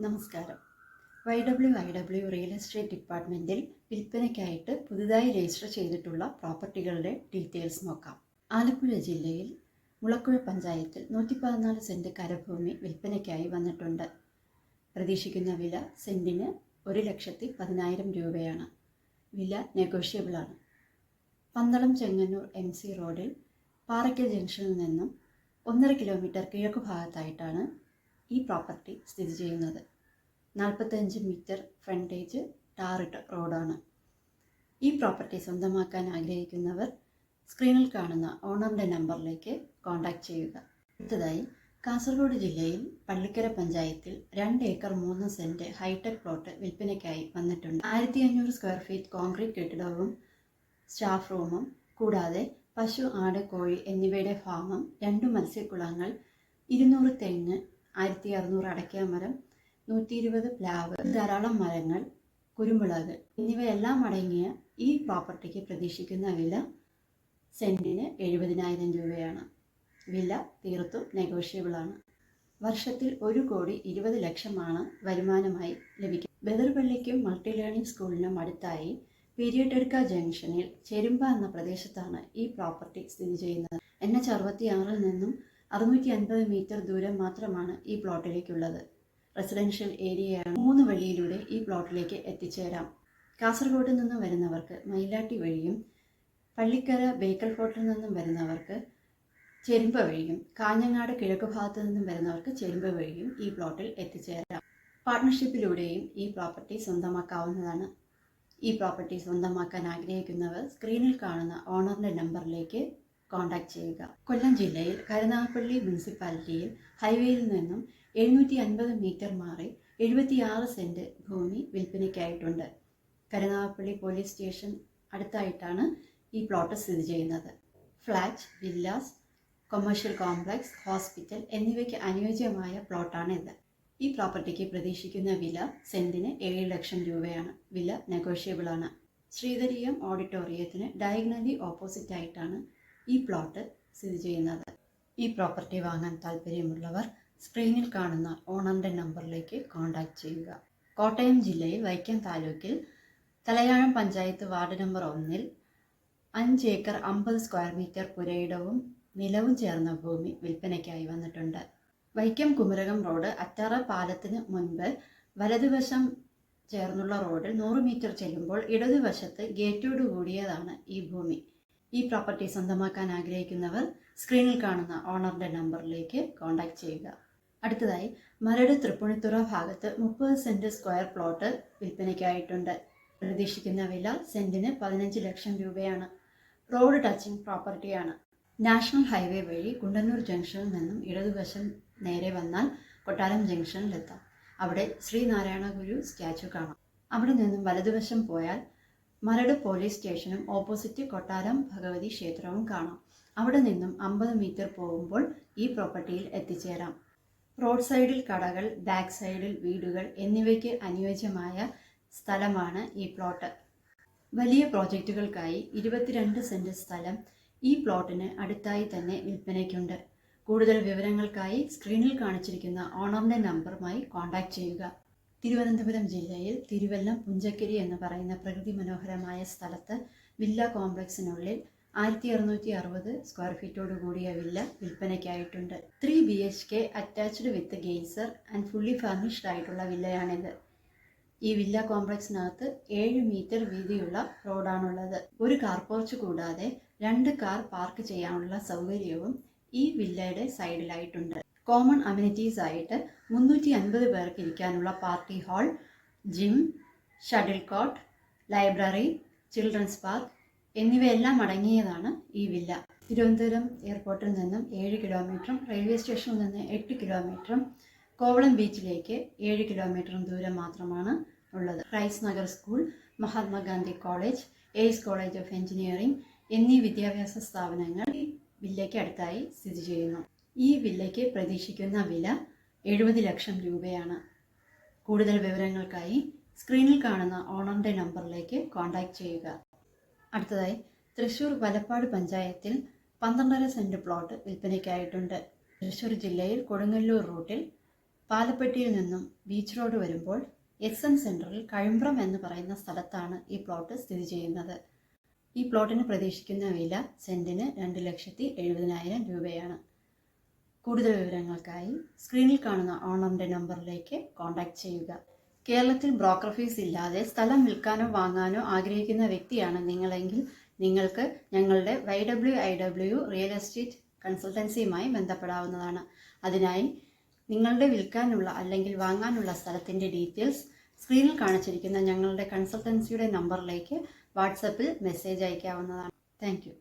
നമസ്കാരം. YWIW real estate ഡിപ്പാർട്ട്മെൻറ്റിൽ വിൽപ്പനയ്ക്കായിട്ട് പുതുതായി രജിസ്റ്റർ ചെയ്തിട്ടുള്ള പ്രോപ്പർട്ടികളുടെ ഡീറ്റെയിൽസ് നോക്കാം. ആലപ്പുഴ ജില്ലയിൽ മുളക്കുഴ പഞ്ചായത്തിൽ 114 സെൻറ്റ് കരഭൂമി വിൽപ്പനയ്ക്കായി വന്നിട്ടുണ്ട്. പ്രതീക്ഷിക്കുന്ന വില സെൻറ്റിന് 1,10,10,000 രൂപയാണ്. വില നെഗോഷ്യബിളാണ്. പന്തളം ചെങ്ങന്നൂർ MC റോഡിൽ പാറയ്ക്കൽ ജംഗ്ഷനിൽ നിന്നും 1.5 കിലോമീറ്റർ കിഴക്കു ഭാഗത്തായിട്ടാണ് ഈ പ്രോപ്പർട്ടി സ്ഥിതി ചെയ്യുന്നത്. 45 മീറ്റർ ഫ്രണ്ടേജ് ടാറിട്ട റോഡാണ്. ഈ പ്രോപ്പർട്ടി സ്വന്തമാക്കാൻ ആഗ്രഹിക്കുന്നവർ സ്ക്രീനിൽ കാണുന്ന ഓണറിൻ്റെ നമ്പറിലേക്ക് കോൺടാക്റ്റ് ചെയ്യുക. അടുത്തതായി കാസർഗോഡ് ജില്ലയിൽ പള്ളിക്കര പഞ്ചായത്തിൽ 2 ഏക്കർ 3 സെൻറ്റ് ഹൈടെക് പ്ലോട്ട് വിൽപ്പനയ്ക്കായി വന്നിട്ടുണ്ട്. 1500 സ്ക്വയർ ഫീറ്റ് കോൺക്രീറ്റ് കെട്ടിടവും സ്റ്റാഫ് റൂമും കൂടാതെ പശു, ആട്, കോഴി എന്നിവയുടെ ഫാമും 2 മത്സ്യക്കുളങ്ങൾ, 200 തെങ്ങ്, 1600 അടയ്ക്കാമരം, 120 പ്ലാവ്, ധാരാളം മരങ്ങൾ, കുരുമുളക് എന്നിവയെല്ലാം അടങ്ങിയ ഈ പ്രോപ്പർട്ടിക്ക് പ്രതീക്ഷിക്കുന്ന വില സെൻറ്റിന് 70,000 രൂപയാണ്. വില തീർത്തും നെഗോഷ്യബിളാണ്. വർഷത്തിൽ 1,20,00,000 വരുമാനമായി ലഭിക്കും. ബദർപള്ളിക്കും മൾട്ടി ലേണിംഗ് സ്കൂളിനും അടുത്തായി പീരിയഡെടുക്ക ജംഗ്ഷനിൽ ചെരുമ്പ എന്ന പ്രദേശത്താണ് ഈ പ്രോപ്പർട്ടി സ്ഥിതി ചെയ്യുന്നത്. NH 66 നിന്നും 650 മീറ്റർ ദൂരം മാത്രമാണ് ഈ പ്ലോട്ടിലേക്കുള്ളത്. റെസിഡൻഷ്യൽ ഏരിയയാണ്. 3 വഴിയിലൂടെ ഈ പ്ലോട്ടിലേക്ക് എത്തിച്ചേരാം. കാസർഗോഡ് നിന്നും വരുന്നവർക്ക് മയിലാട്ടി വഴിയും, പള്ളിക്കര ബേക്കൽ ഫോർട്ടിൽ നിന്നും വരുന്നവർക്ക് ചെരുമ്പ വഴിയും, കാഞ്ഞങ്ങാട് കിഴക്ക് ഭാഗത്തു നിന്നും വരുന്നവർക്ക് ചെരുമ്പ വഴിയും ഈ പ്ലോട്ടിൽ എത്തിച്ചേരാം. പാർട്ട്ണർഷിപ്പിലൂടെയും ഈ പ്രോപ്പർട്ടി സ്വന്തമാക്കാവുന്നതാണ്. ഈ പ്രോപ്പർട്ടി സ്വന്തമാക്കാൻ ആഗ്രഹിക്കുന്നവർ സ്ക്രീനിൽ കാണുന്ന ഓണറിൻ്റെ നമ്പറിലേക്ക് കോൺടാക്റ്റ് ചെയ്യുക. കൊല്ലം ജില്ലയിൽ കരുനാഗപ്പള്ളി മുനിസിപ്പാലിറ്റിയിൽ ഹൈവേയിൽ നിന്നും 750 മീറ്റർ മാറി 76 സെൻറ്റ് ഭൂമി വിൽപ്പനയ്ക്കായിട്ടുണ്ട്. കരുനാഗപ്പള്ളി പോലീസ് സ്റ്റേഷൻ അടുത്തായിട്ടാണ് ഈ പ്ലോട്ട് സ്ഥിതി ചെയ്യുന്നത്. Flat, villas, commercial complex, hospital എന്നിവയ്ക്ക് അനുയോജ്യമായ പ്ലോട്ടാണിത്. ഈ പ്രോപ്പർട്ടിക്ക് പ്രതീക്ഷിക്കുന്ന വില സെൻറ്റിന് 7 ലക്ഷം രൂപയാണ്. വില നെഗോഷ്യബിളാണ്. ശ്രീധരീയം ഓഡിറ്റോറിയത്തിന് ഡയഗണലി ഓപ്പോസിറ്റ് ആയിട്ടാണ് ഈ പ്ലോട്ട് സ്ഥിതി ചെയ്യുന്നത്. ഈ പ്രോപ്പർട്ടി വാങ്ങാൻ താല്പര്യമുള്ളവർ സ്ക്രീനിൽ കാണുന്ന ഓണറിൻ്റെ നമ്പറിലേക്ക് കോൺടാക്റ്റ് ചെയ്യുക. കോട്ടയം ജില്ലയിൽ വൈക്കം താലൂക്കിൽ തലയാഴം പഞ്ചായത്ത് വാർഡ് നമ്പർ 1-ൽ 5 ഏക്കർ 50 സ്ക്വയർ മീറ്റർ പുരയിടവും നിലവും ചേർന്ന ഭൂമി വിൽപ്പനയ്ക്കായി വന്നിട്ടുണ്ട്. വൈക്കം കുമരകം റോഡ് അറ്റാറ പാലത്തിന് മുൻപ് വലതുവശം ചേർന്നുള്ള റോഡിൽ 100 മീറ്റർ ചെല്ലുമ്പോൾ ഇടതുവശത്ത് ഗേറ്റോട് കൂടിയതാണ് ഈ ഭൂമി. ഈ പ്രോപ്പർട്ടി സ്വന്തമാക്കാൻ ആഗ്രഹിക്കുന്നവർ സ്ക്രീനിൽ കാണുന്ന ഓണറിൻ്റെ നമ്പറിലേക്ക് കോൺടാക്റ്റ് ചെയ്യുക. അടുത്തതായി മരട് തൃപ്പൂണിത്തുറ ഭാഗത്ത് 30 സെൻറ്റ് സ്ക്വയർ പ്ലോട്ട് വിൽപ്പനയ്ക്കായിട്ടുണ്ട്. പ്രതീക്ഷിക്കുന്ന വില സെൻറ്റിന് 15 ലക്ഷം രൂപയാണ്. റോഡ് ടച്ചിങ് പ്രോപ്പർട്ടിയാണ്. നാഷണൽ ഹൈവേ വഴി കുണ്ടന്നൂർ ജംഗ്ഷനിൽ നിന്നും ഇടതുവശം നേരെ വന്നാൽ കൊട്ടാരം ജംഗ്ഷനിലെത്താം. അവിടെ ശ്രീനാരായണ ഗുരു സ്റ്റാച്ചു കാണാം. അവിടെ നിന്നും വലതുവശം പോയാൽ മരട് പോലീസ് സ്റ്റേഷനും ഓപ്പോസിറ്റ് കൊട്ടാരം ഭഗവതി ക്ഷേത്രവും കാണാം. അവിടെ നിന്നും 50 മീറ്റർ പോകുമ്പോൾ ഈ പ്രോപ്പർട്ടിയിൽ എത്തിച്ചേരാം. റോഡ് സൈഡിൽ കടകൾ, ബാക്ക് സൈഡിൽ വീടുകൾ എന്നിവയ്ക്ക് അനുയോജ്യമായ സ്ഥലമാണ് ഈ പ്ലോട്ട്. വലിയ പ്രോജക്റ്റുകൾക്കായി 22 സെൻറ്റ് സ്ഥലം ഈ പ്ലോട്ടിന് അടുത്തായി തന്നെ വിൽപ്പനയ്ക്കുണ്ട്. കൂടുതൽ വിവരങ്ങൾക്കായി സ്ക്രീനിൽ കാണിച്ചിരിക്കുന്ന ഓണറിൻ്റെ നമ്പറുമായി കോൺടാക്റ്റ് ചെയ്യുക. തിരുവനന്തപുരം ജില്ലയിൽ തിരുവല്ലം പുഞ്ചക്കരി എന്ന് പറയുന്ന പ്രകൃതി മനോഹരമായ സ്ഥലത്ത് വില്ല കോംപ്ലക്സിനുള്ളിൽ 1660 സ്ക്വയർ ഫീറ്റോട് കൂടിയ വില്ല വിൽപ്പനയ്ക്കായിട്ടുണ്ട്. 3 BHK attached with geyser and fully furnished ആയിട്ടുള്ള വില്ലയാണിത്. ഈ വില്ല കോംപ്ലക്സിനകത്ത് 7 മീറ്റർ വീതിയുള്ള റോഡാണുള്ളത്. ഒരു കാർ പോർച്ച് കൂടാതെ 2 കാർ പാർക്ക് ചെയ്യാനുള്ള സൗകര്യവും ഈ വില്ലയുടെ സൈഡിലായിട്ടുണ്ട്. കോമൺ അമ്യൂണിറ്റീസ് ആയിട്ട് 350 പേർക്ക് ഇരിക്കാനുള്ള party hall, gym, shuttle court, library, children's park എന്നിവയെല്ലാം അടങ്ങിയതാണ് ഈ വില്ല. തിരുവനന്തപുരം എയർപോർട്ടിൽ നിന്നും 7 കിലോമീറ്ററും റെയിൽവേ സ്റ്റേഷനിൽ നിന്ന് 8 കിലോമീറ്ററും കോവളം ബീച്ചിലേക്ക് 7 കിലോമീറ്ററും ദൂരം മാത്രമാണ് ഉള്ളത്. Christ Nagar school, Mahatma Gandhi college, ace college of engineering എന്നീ വിദ്യാഭ്യാസ സ്ഥാപനങ്ങൾ ഈ വില്ലയ്ക്ക് അടുത്തായി സ്ഥിതി ചെയ്യുന്നു. ഈ വില്ലയ്ക്ക് പ്രതീക്ഷിക്കുന്ന വില 70 ലക്ഷം രൂപയാണ്. കൂടുതൽ വിവരങ്ങൾക്കായി സ്ക്രീനിൽ കാണുന്ന ഓണറിൻ്റെ നമ്പറിലേക്ക് കോൺടാക്റ്റ് ചെയ്യുക. അടുത്തതായി തൃശ്ശൂർ വലപ്പാട് പഞ്ചായത്തിൽ 12.5 സെൻറ്റ് പ്ലോട്ട് വിൽപ്പനയ്ക്കായിട്ടുണ്ട്. തൃശ്ശൂർ ജില്ലയിൽ കൊടുങ്ങല്ലൂർ റൂട്ടിൽ പാലപ്പെട്ടിയിൽ നിന്നും ബീച്ച് റോഡ് വരുമ്പോൾ എക്സൻ സെൻറ്ററിൽ കഴുമ്പ്രം എന്ന് പറയുന്ന സ്ഥലത്താണ് ഈ പ്ലോട്ട് സ്ഥിതി ചെയ്യുന്നത്. ഈ പ്ലോട്ടിന് പ്രതീക്ഷിക്കുന്ന വില സെൻറ്റിന് 2,70,000 രൂപയാണ്. കൂടുതൽ വിവരങ്ങൾക്കായി സ്ക്രീനിൽ കാണുന്ന ഓണറിൻ്റെ നമ്പറിലേക്ക് കോൺടാക്റ്റ് ചെയ്യുക. കേരളത്തിൽ ബ്രോക്കർ ഫീസ് ഇല്ലാതെ സ്ഥലം വിൽക്കാനോ വാങ്ങാനോ ആഗ്രഹിക്കുന്ന വ്യക്തിയാണ് നിങ്ങളെങ്കിൽ നിങ്ങൾക്ക് ഞങ്ങളുടെ YWIW റിയൽ എസ്റ്റേറ്റ് കൺസൾട്ടൻസിയുമായി ബന്ധപ്പെടാവുന്നതാണ്. അതിനായി നിങ്ങളുടെ വിൽക്കാനുള്ള അല്ലെങ്കിൽ വാങ്ങാനുള്ള സ്ഥലത്തിൻ്റെ ഡീറ്റെയിൽസ് സ്ക്രീനിൽ കാണിച്ചിരിക്കുന്ന ഞങ്ങളുടെ കൺസൾട്ടൻസിയുടെ നമ്പറിലേക്ക് വാട്സപ്പിൽ മെസ്സേജ് അയക്കാവുന്നതാണ്. Thank U.